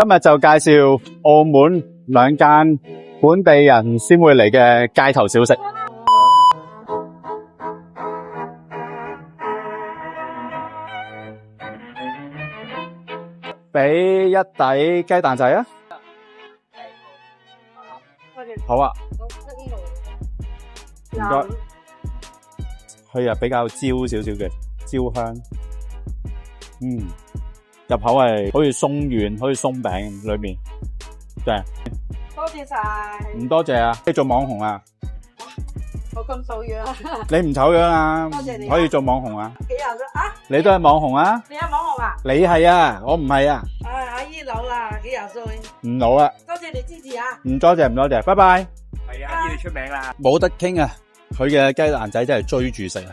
今日就介紹澳門兩間本地人先會嚟嘅街頭小食。俾一底雞蛋仔啊！好啊，唔該。佢比較焦少少嘅焦香，入口係好似鬆軟，好似鬆餅裏面，正。多謝晒。唔多謝啊！你做網紅啊？我咁醜樣，你唔醜樣啊？多謝你啊可以做網紅啊？幾廿歲啊？你都係網紅啊？你係網紅啊？你係啊，我唔係啊。阿姨老啦，幾廿歲。唔老啦。多謝你支持啊！唔多謝，唔多謝，拜拜。係啊，阿姨你出名啦。冇得傾啊！佢嘅雞蛋仔真係追住食啊！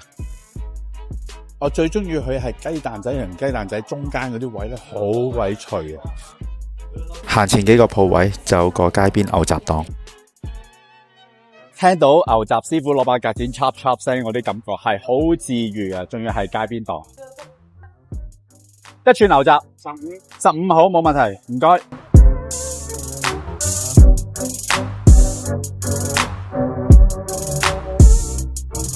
我最中意佢係雞蛋仔同雞蛋仔中間嗰啲位咧，好鬼脆啊！行前幾個鋪位就有個街邊牛雜檔，聽到牛雜師傅攞把鉸剪插插聲，我啲感覺係好治愈啊！仲要係街邊檔，一串牛雜15好，冇問題，唔該。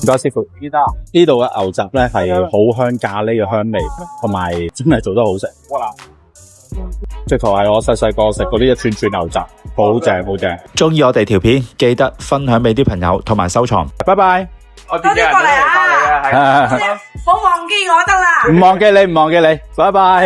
唔該師傅，呢度嘅牛雜咧係好香咖喱嘅香味，同埋真係做得好食。直頭係我細細個食嗰啲一串串牛雜，好正好正。中意我哋條片記得分享俾啲朋友同埋收藏。拜拜。我啲人都嚟翻你啊，係。唔好忘記我得啦。唔忘記你，唔忘記你，拜拜。